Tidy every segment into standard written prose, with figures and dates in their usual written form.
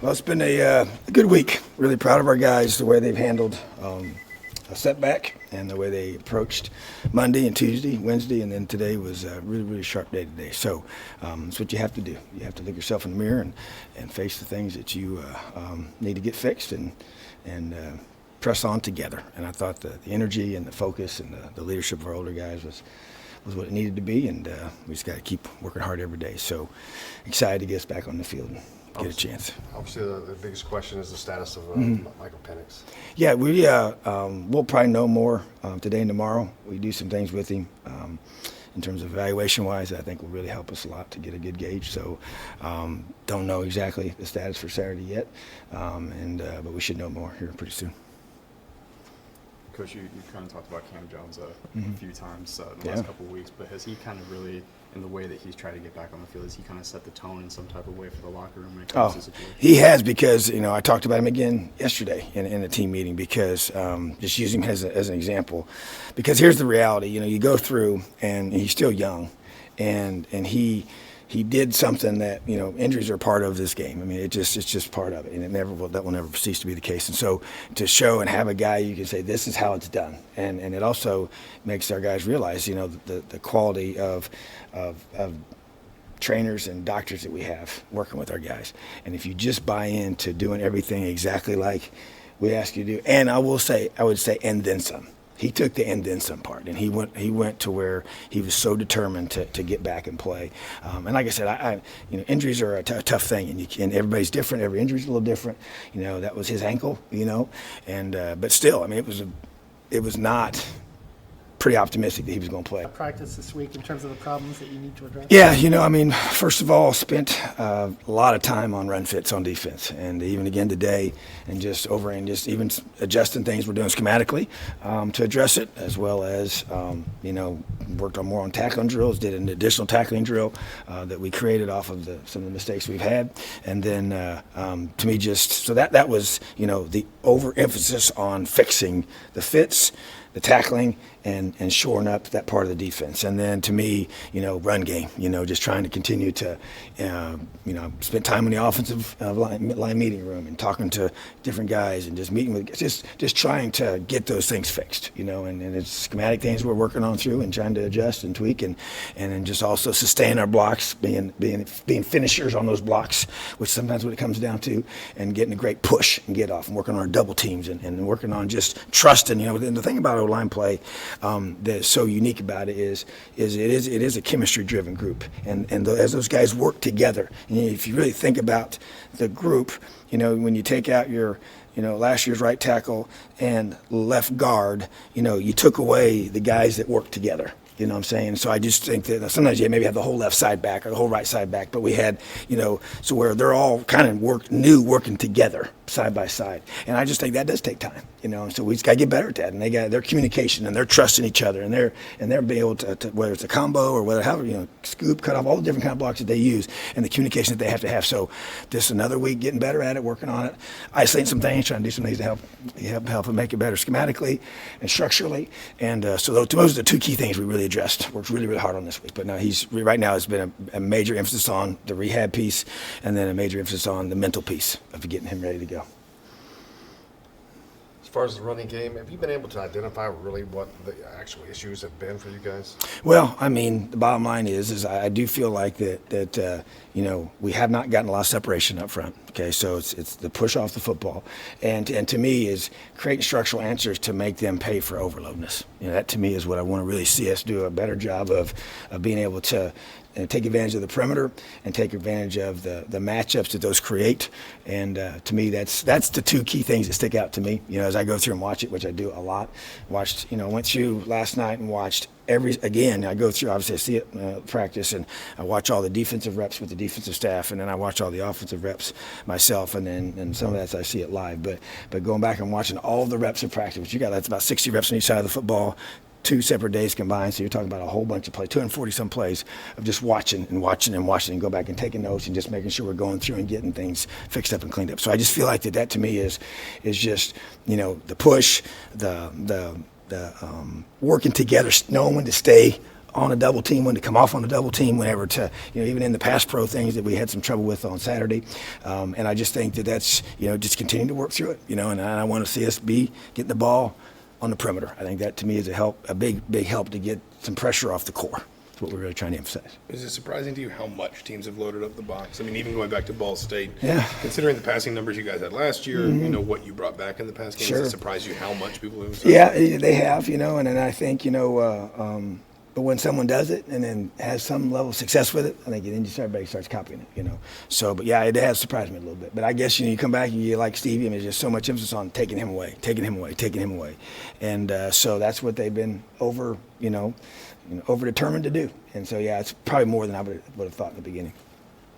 Well, it's been a good week. Really proud of our guys, the way they've handled a setback and the way they approached Monday and Tuesday, Wednesday, and then today was a really, really sharp day today. So that's what you have to do. You have to look yourself in the mirror and face the things that you need to get fixed and press on together. And I thought the energy and the focus and the leadership of our older guys was what it needed to be, and we just got to keep working hard every day. So excited to get us back on the field and get a chance. Obviously, the biggest question is the status of Michael Penix. Yeah, we'll probably know more today and tomorrow. We do some things with him in terms of evaluation-wise. I think will really help us a lot to get a good gauge. So don't know exactly the status for Saturday yet, but we should know more here pretty soon. Coach, you kind of talked about Cam Jones a few times in the last couple of weeks, but has he kind of really, in the way that he's tried to get back on the field, has he kind of set the tone in some type of way for the locker room when it comes to the situation? He has, because I talked about him again yesterday in a team meeting, because just using him as an example, because here's the reality. You go through, and he's still young, and he did something that, injuries are part of this game. I mean, it's just part of it, and that will never cease to be the case. And so to show and have a guy you can say, this is how it's done. And it also makes our guys realize, the quality of trainers and doctors that we have working with our guys. And if you just buy into doing everything exactly like we ask you to do, and I would say, and then some. He took the and then some part, and he went to where he was so determined to get back and play. And like I said, injuries are a tough thing, and everybody's different. Every injury's a little different. That was his ankle. But still, I mean, it was not pretty optimistic that he was going to play. Practice this week in terms of the problems that you need to address? Yeah, first of all, spent a lot of time on run fits on defense, and even again today, and just even adjusting things we're doing schematically to address it, as well as worked on more on tackling drills, did an additional tackling drill that we created off of some of the mistakes we've had, and then to me that was the overemphasis on fixing the fits, the tackling, and shoring up that part of the defense. And then to me, run game, just trying to continue to, spend time in the offensive line meeting room and talking to different guys and just meeting with, just trying to get those things fixed, and it's schematic things we're working on through and trying to adjust and tweak and then just also sustain our blocks, being finishers on those blocks, which sometimes what it comes down to, and getting a great push and get off and working on our double teams and working on just trusting, and the thing about our line play that's so unique about it is it is a chemistry-driven group, and as those guys work together, and if you really think about the group, when you take out your last year's right tackle and left guard, you took away the guys that work together. You know what I'm saying? So I just think that sometimes you maybe have the whole left side back or the whole right side back, but we had, so where they're all kind of working together side by side. And I just think that does take time, so we just got to get better at that. And they got their communication and they're trusting each other and they're being able to whether it's a combo or however, scoop, cut off, all the different kind of blocks that they use and the communication that they have to have. So just another week getting better at it, working on it, isolating some things, trying to do some things to help and make it better schematically and structurally. And so those are the two key things we really addressed. Worked really, really hard on this week. But now right now has been a major emphasis on the rehab piece and then a major emphasis on the mental piece of getting him ready to go. As far as the running game, have you been able to identify really what the actual issues have been for you guys? Well, the bottom line is I do feel like that we have not gotten a lot of separation up front. Okay, so it's the push off the football, and to me is creating structural answers to make them pay for overloadness. That to me is what I want to really see us do a better job of being able to take advantage of the perimeter and take advantage of the matchups that those create. And to me, that's the two key things that stick out to me. As I go through and watch it, which I do a lot. Went through last night and watched I go through, obviously I see it practice, and I watch all the defensive reps with the defensive staff, and then I watch all the offensive reps myself, and some of that I see it live. But going back and watching all the reps of practice, which that's about 60 reps on each side of the football, 2 separate days combined, so you're talking about a whole bunch of plays, 240-some plays of just watching and go back and taking notes and just making sure we're going through and getting things fixed up and cleaned up. So I just feel like that to me is just the push, the working together, knowing when to stay on a double team, when to come off on a double team, whenever to, even in the pass pro things that we had some trouble with on Saturday. And I just think that that's, just continue to work through it, and I want to see us getting the ball on the perimeter. I think that to me is a big help to get some pressure off the core. That's what we're really trying to emphasize. Is it surprising to you how much teams have loaded up the box? I mean, even going back to Ball State, Yeah. considering the passing numbers you guys had last year, what you brought back in the past game, Sure. does it surprise you how much people have? Yeah, they have, and then I think, but when someone does it and then has some level of success with it, I think then everybody starts copying it, So, but yeah, it has surprised me a little bit. But I guess, you come back and you like Stevie, and there's just so much emphasis on taking him away. And so that's what they've been over determined to do. And so, yeah, it's probably more than I would have thought in the beginning.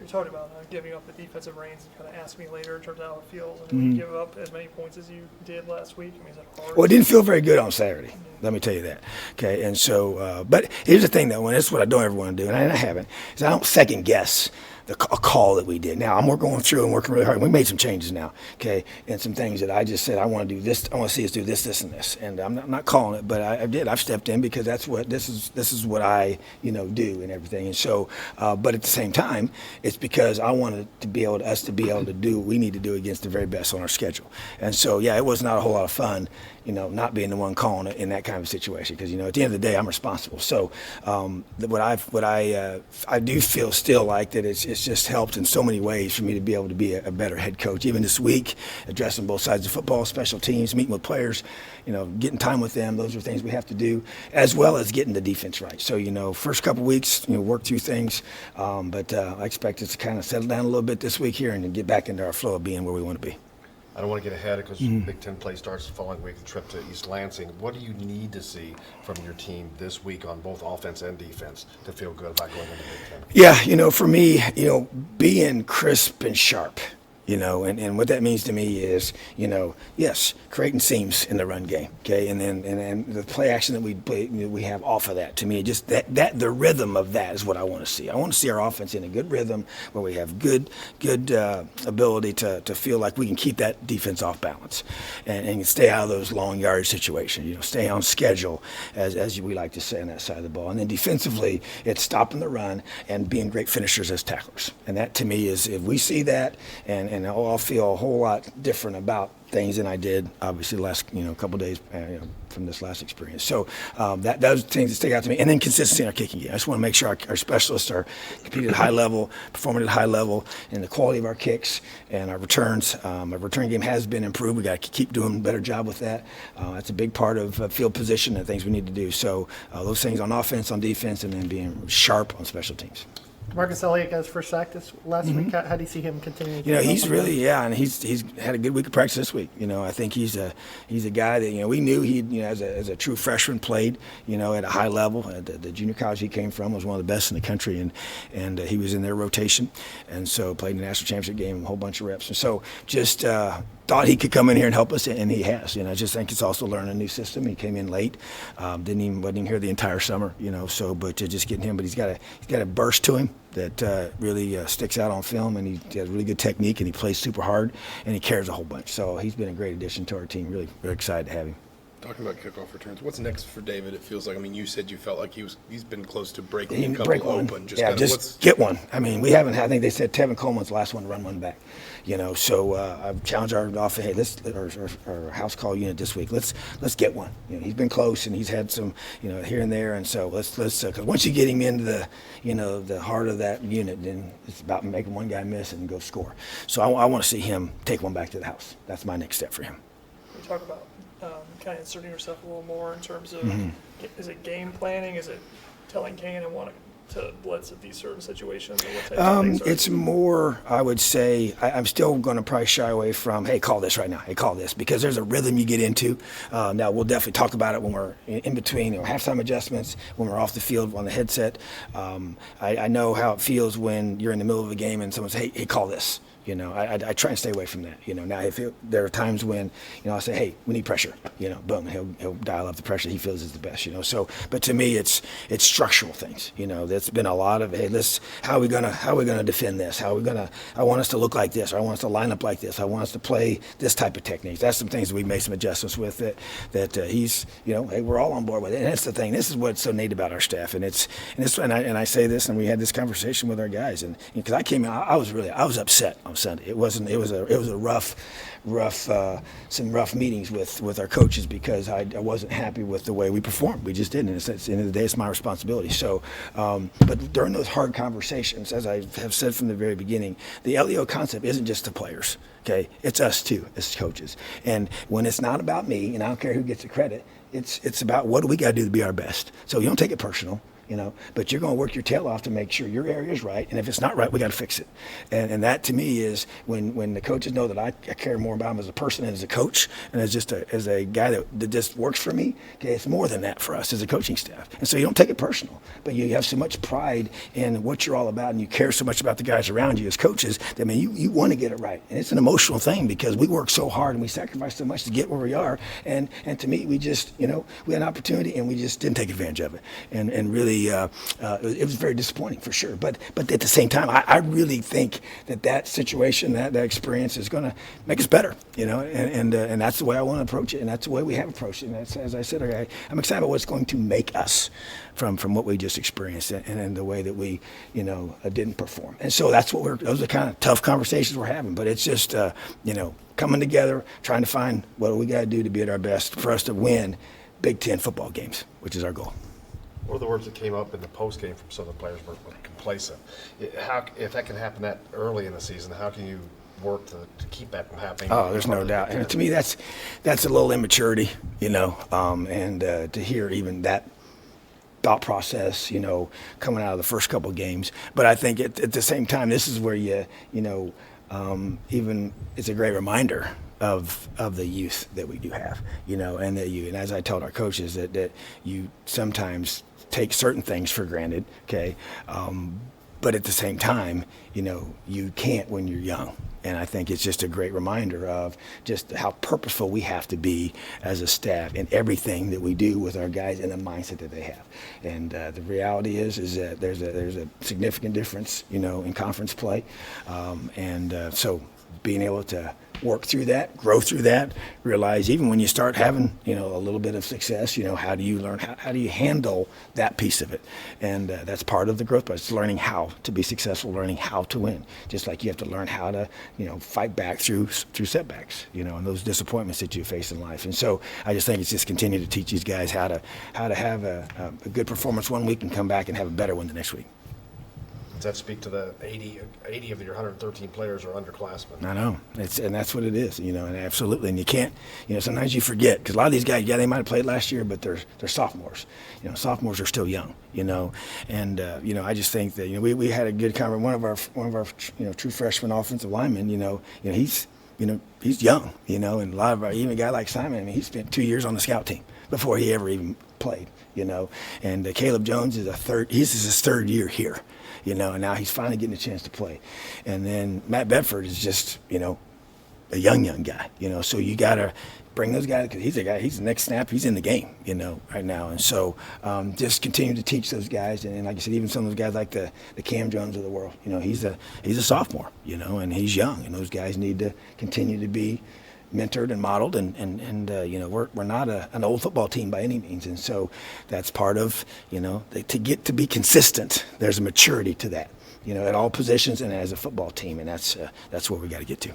You're talking about giving up the defensive reins and kind of asked me later in terms of how it feels. And you give up as many points as you did last week. I mean, is that hard? Well, it didn't feel very good on Saturday. Let me tell you that. Okay, and so, but here's the thing, though, and this is what I don't ever want to do, and I haven't, is I don't second guess a call that we did. Now, I'm going through and working really hard. We made some changes now, okay, and some things that I just said, I want to do this, I want to see us do this, this, and this. And I'm not calling it, but I did. I've stepped in because this is what I, do and everything. And so, but at the same time, it's because I wanted us to be able to do what we need to do against the very best on our schedule. And so, yeah, it was not a whole lot of fun, not being the one calling it in that kind of situation, because at the end of the day, I'm responsible. So I do feel still like that it's just helped in so many ways for me to be able to be a better head coach. Even this week, addressing both sides of football, special teams, meeting with players, getting time with them. Those are things we have to do, as well as getting the defense right. So first couple weeks, work through things, but I expect us to kind of settle down a little bit this week here and then get back into our flow of being where we want to be. I don't want to get ahead because Big Ten play starts the following week, the trip to East Lansing. What do you need to see from your team this week on both offense and defense to feel good about going into Big Ten? Yeah, for me, being crisp and sharp, and what that means to me is, yes, creating seams in the run game, okay, and then the play action that we have off of that. To me, just that the rhythm of that is what I want to see. I want to see our offense in a good rhythm where we have good ability to feel like we can keep that defense off balance and stay out of those long yardage situations. Stay on schedule, as we like to say on that side of the ball. And then defensively, it's stopping the run and being great finishers as tacklers. And that to me is, if we see that, and I'll feel a whole lot different about things than I did, obviously, the last couple of days from this last experience. So those things that stick out to me, and then consistency in our kicking game. I just want to make sure our specialists are competing at a high level, performing at a high level, and the quality of our kicks and our returns. Our return game has been improved. We got to keep doing a better job with that. That's a big part of field position and things we need to do. So those things on offense, on defense, and then being sharp on special teams. Marcus Elliott got his first sack this last week. How do you see him continuing? He's really, and he's had a good week of practice this week. I think he's a guy that we knew he as a true freshman played at a high level. At the junior college he came from was one of the best in the country, and he was in their rotation, and so played in the national championship game, a whole bunch of reps, and so just. Thought he could come in here and help us, and he has. I just think it's also learning a new system. He came in late, wasn't even here the entire summer. So but just getting him, but he's got a burst to him that really sticks out on film, and he has really good technique, and he plays super hard, and he cares a whole bunch. So he's been a great addition to our team. Really, very excited to have him. Talking about kickoff returns, what's next for David? It feels like, you said you felt like he's been close to breaking a couple open. Just get one. We haven't. I think they said Tevin Coleman's the last one to run one back. So I've challenged our offense. Hey, our house call unit this week. Let's get one. He's been close, and he's had some here and there, and so let's because once you get him into the heart of that unit, then it's about making one guy miss and go score. So I want to see him take one back to the house. That's my next step for him. We talk about kind of inserting yourself a little more in terms of is it game planning? Is it telling Kane and wanting to blitz at these certain situations? Or what types of things it's more, I would say, I'm still going to probably shy away from, hey, call this right now. Hey, call this, because there's a rhythm you get into. Now, we'll definitely talk about it when we're in between halftime adjustments, when we're off the field on the headset. I know how it feels when you're in the middle of a game and someone says, hey, call this. I try and stay away from that. Now there are times when, I'll say, hey, we need pressure. Boom, he'll dial up the pressure he feels is the best. So, but to me, it's structural things. There's been a lot of, hey, how are we gonna defend this? I want us to look like this, or I want us to line up like this. I want us to play this type of techniques. That's some things we made some adjustments with that he's, hey, we're all on board with it. And that's the thing. This is what's so neat about our staff, and I say this, and we had this conversation with our guys, and because I came in, I was upset on Sunday. It was a rough some rough meetings with our coaches because I wasn't happy with the way we performed. We just didn't. And at the end of the day, it's my responsibility. So, but during those hard conversations, as I have said from the very beginning, the LEO concept isn't just the players. Okay, it's us too as coaches. And when it's not about me, and I don't care who gets the credit, it's about what do we got to do to be our best. So you don't take it personal. But you're going to work your tail off to make sure your area is right, and if it's not right, we got to fix it. And that to me is when the coaches know that I care more about them as a person and as a coach, and as a guy that just works for me. Okay, it's more than that for us as a coaching staff. And so you don't take it personal, but you have so much pride in what you're all about, and you care so much about the guys around you as coaches. That you want to get it right, and it's an emotional thing because we work so hard and we sacrifice so much to get where we are. And to me, we just we had an opportunity and we just didn't take advantage of it, and really. It was very disappointing for sure, but at the same time, I really think that situation, that experience is going to make us better, and that's the way I want to approach it, and that's the way we have approached it. And that's, as I said, I'm excited about what's going to make us from what we just experienced and the way that we, didn't perform. And so those are the kind of tough conversations we're having. But it's just, coming together, trying to find what we got to do to be at our best for us to win Big Ten football games, which is our goal. One of the words that came up in the post game from some of the players were complacent. If that can happen that early in the season, how can you work to keep that from happening? Oh, there's no doubt. And to me, that's a little immaturity, and to hear even that thought process, coming out of the first couple of games. But I think at the same time, this is where even it's a great reminder of the youth that we do have, and and as I told our coaches that you sometimes take certain things for granted, okay, but at the same time, you can't when you're young. And I think it's just a great reminder of just how purposeful we have to be as a staff in everything that we do with our guys and the mindset that they have. And the reality is that there's a significant difference, in conference play, so being able to work through that, grow through that, realize even when you start having, a little bit of success, how do you learn, how do you handle that piece of it? And that's part of the growth process, learning how to be successful, learning how to win. Just like you have to learn how to, fight back through setbacks, and those disappointments that you face in life. And so I just think it's just continue to teach these guys how to have a good performance one week and come back and have a better one the next week. Does that speak to the 80 of your 113 players are underclassmen? I know, and that's what it is, and absolutely. And you can't, sometimes you forget because a lot of these guys, they might have played last year, but they're sophomores. Sophomores are still young, and I just think that we had a good conversation. One of our true freshman offensive linemen, he's young, and a lot of even a guy like Simon, he spent 2 years on the scout team before he ever even played, and Caleb Jones is his third year here. And now he's finally getting a chance to play. And then Matt Bedford is just, a young guy, so you got to bring those guys because he's the next snap, he's in the game, right now. And so just continue to teach those guys. And like I said, even some of those guys like the Cam Jones of the world, he's a sophomore, and he's young. And those guys need to continue to be mentored and modeled, and we're not an old football team by any means, and so that's part of to get to be consistent. There's a maturity to that, at all positions and as a football team, and that's where we got to get to.